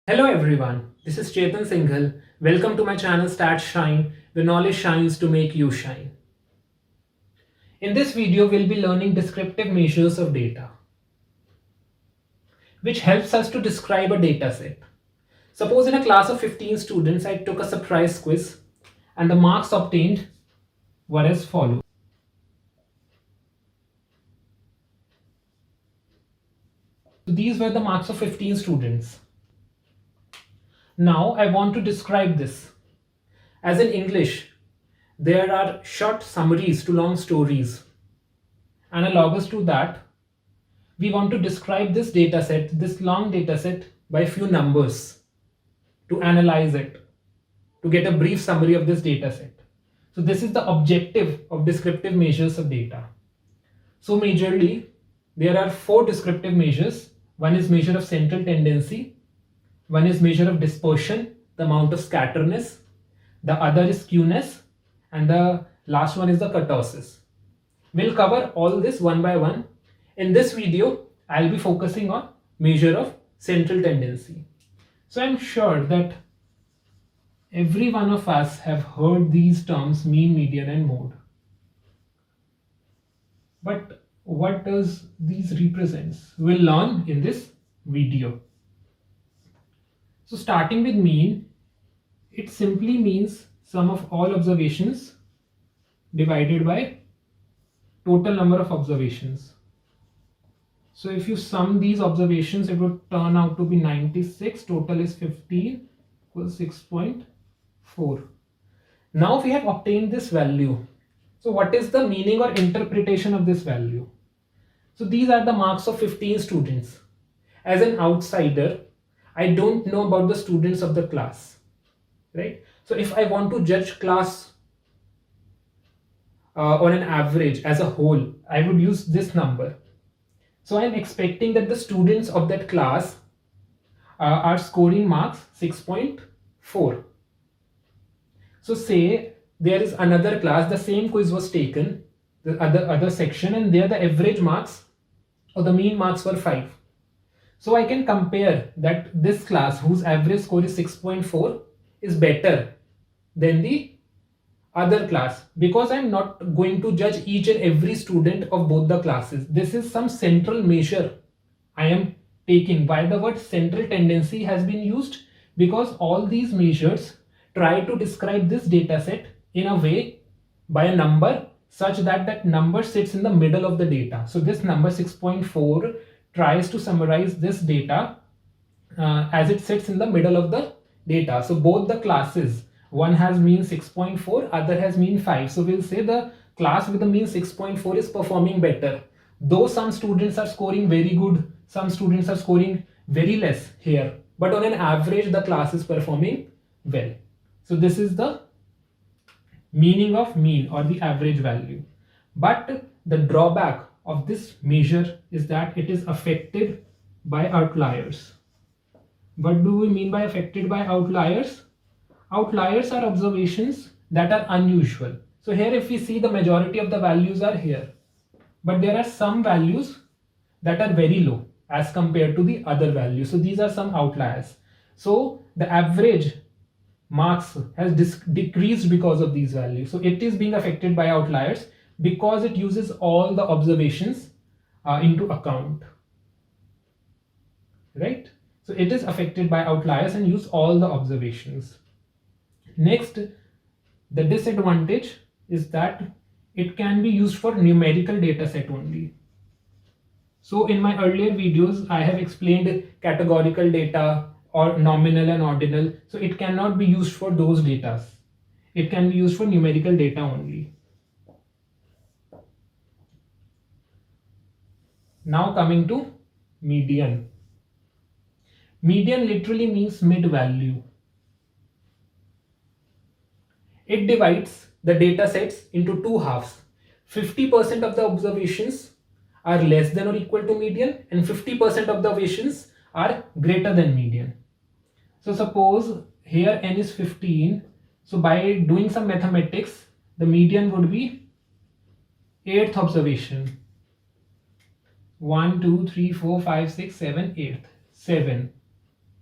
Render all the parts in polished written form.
Hello everyone, this is Chetan Singhal. Welcome to my channel Stat Shine, where knowledge shines to make you shine. In this video, we'll be learning descriptive measures of data, which helps us to describe a data set. Suppose in a class of 15 students, I took a surprise quiz and the marks obtained were as follows. So these were the marks of 15 students. Now I want to describe this. As in English, there are short summaries to long stories. Analogous to that, we want to describe this data set, this long data set, by a few numbers to analyze it, to get a brief summary of this data set. So this is the objective of descriptive measures of data. So majorly, there are four descriptive measures. One is measure of central tendency, one is measure of dispersion, the amount of scatterness, the other is skewness, and the last one is the kurtosis. We'll cover all this one by one. In this video, I'll be focusing on measure of central tendency. So I'm sure that every one of us have heard these terms mean, median, and mode. But what does these represents? We'll learn in this video. So starting with mean, it simply means sum of all observations divided by total number of observations. So if you sum these observations, it would turn out to be 96. Total is 15 equals 6.4. Now we have obtained this value. So what is the meaning or interpretation of this value? So these are the marks of 15 students. As an outsider, I don't know about the students of the class, right? So if I want to judge class on an average as a whole, I would use this number. So I'm expecting that the students of that class are scoring marks 6.4. So say there is another class, the same quiz was taken, the other section, and there the average marks or the mean marks were 5. So I can compare that this class whose average score is 6.4 is better than the other class, because I'm not going to judge each and every student of both the classes. This is some central measure I am taking. Why the word central tendency has been used? Because all these measures try to describe this data set in a way by a number such that that number sits in the middle of the data. So this number 6.4 tries to summarize this data as it sits in the middle of the data. So both the classes, one has mean 6.4, other has mean 5. So we'll say the class with the mean 6.4 is performing better. Though some students are scoring very good, some students are scoring very less here. But on an average, the class is performing well. So this is the meaning of mean or the average value. But the drawback of this measure is that it is affected by outliers. What do we mean by affected by outliers? Outliers are observations that are unusual. So here if we see, the majority of the values are here, but there are some values that are very low as compared to the other values. So these are some outliers. So the average marks has decreased because of these values. So it is being affected by outliers because it uses all the observations into account, right? So it is affected by outliers and use all the observations. Next, the disadvantage is that it can be used for numerical data set only. So in my earlier videos, I have explained categorical data or nominal and ordinal. So it cannot be used for those data. It can be used for numerical data only. Now coming to median. Median literally means mid value. It divides the data sets into two halves. 50% of the observations are less than or equal to median, and 50% of the observations are greater than median. So suppose here n is 15. So by doing some mathematics, the median would be 8th observation. 1, 2, 3, 4, 5, 6, 7, 8th. 7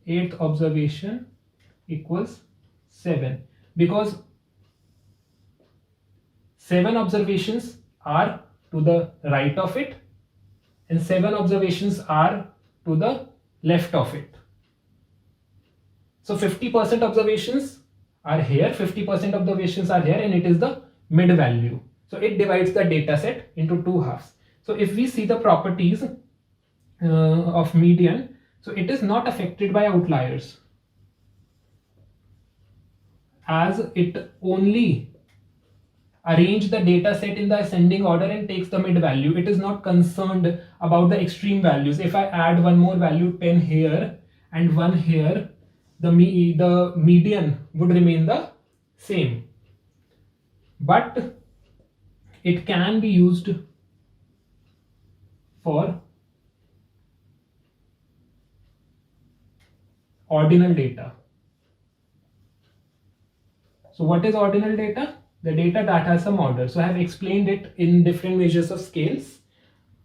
8th observation equals 7, because 7 observations are to the right of it and 7 observations are to the left of it. So 50% observations are here, 50% observations are here, and it is the mid value. So it divides the data set into two halves. So if we see the properties of median, so it is not affected by outliers, as it only arrange the data set in the ascending order and takes the mid value. It is not concerned about the extreme values. If I add one more value 10 here and 1 here, the median would remain the same. But it can be used for ordinal data. So what is ordinal data? The data that has some order. So I have explained it in different measures of scales.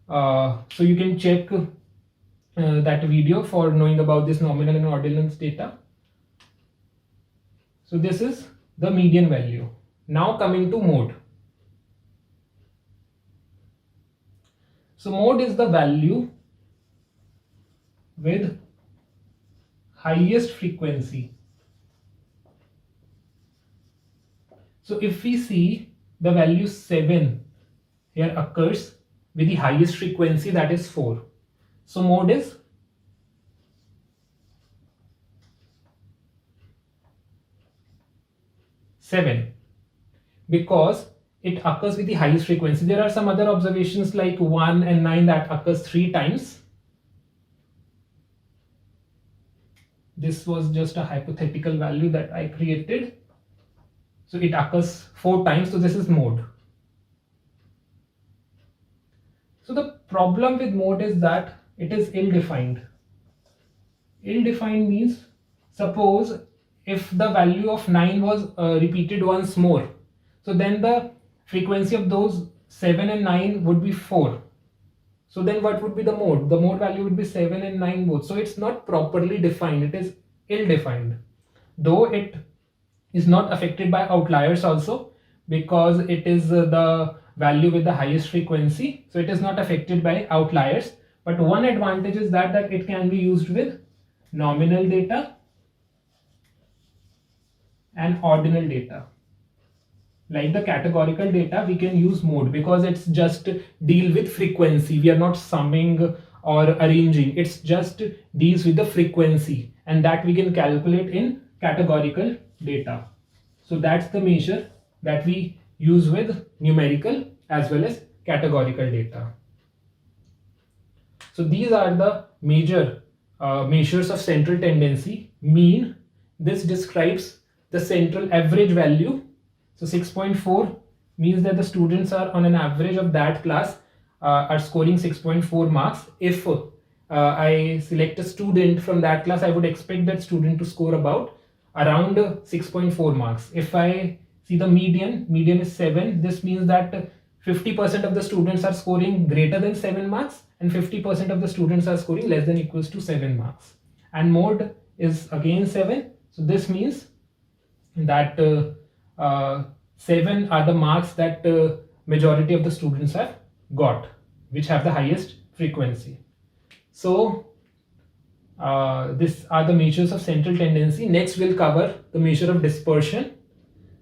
So you can check that video for knowing about this nominal and ordinal data. So this is the median value. Now coming to mode. So mode is the value with highest frequency. So if we see the value 7 here occurs with the highest frequency, that is 4. So mode is 7 because it occurs with the highest frequency. There are some other observations like 1 and 9 that occurs 3 times. This was just a hypothetical value that I created. So it occurs 4 times, so this is mode. So the problem with mode is that it is ill-defined. Ill-defined means, suppose if the value of 9 was repeated once more, so then the frequency of those 7 and 9 would be 4. So then what would be the mode? The mode value would be 7 and 9 both. So it's not properly defined, it is ill-defined. Though it is not affected by outliers also, because it is the value with the highest frequency, so it is not affected by outliers. But one advantage is that it can be used with nominal data and ordinal data. Like the categorical data, we can use mode because it's just deal with frequency. We are not summing or arranging, it's just deals with the frequency, and that we can calculate in categorical data. So that's the measure that we use with numerical as well as categorical data. So these are the major measures of central tendency. Mean, this describes the central average value. So 6.4 means that the students are on an average of that class are scoring 6.4 marks. If I select a student from that class, I would expect that student to score about around 6.4 marks. If I see the median is 7, this means that 50% of the students are scoring greater than 7 marks and 50% of the students are scoring less than equals to 7 marks. And mode is again 7. So this means that 7 are the marks that majority of the students have got, which have the highest frequency. So these are the measures of central tendency. Next we'll cover the measure of dispersion.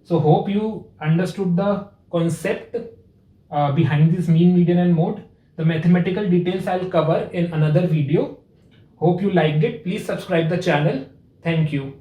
So hope you understood the concept behind this mean, median and mode. The mathematical details I'll cover in another video. Hope you liked it. Please subscribe the channel. Thank you.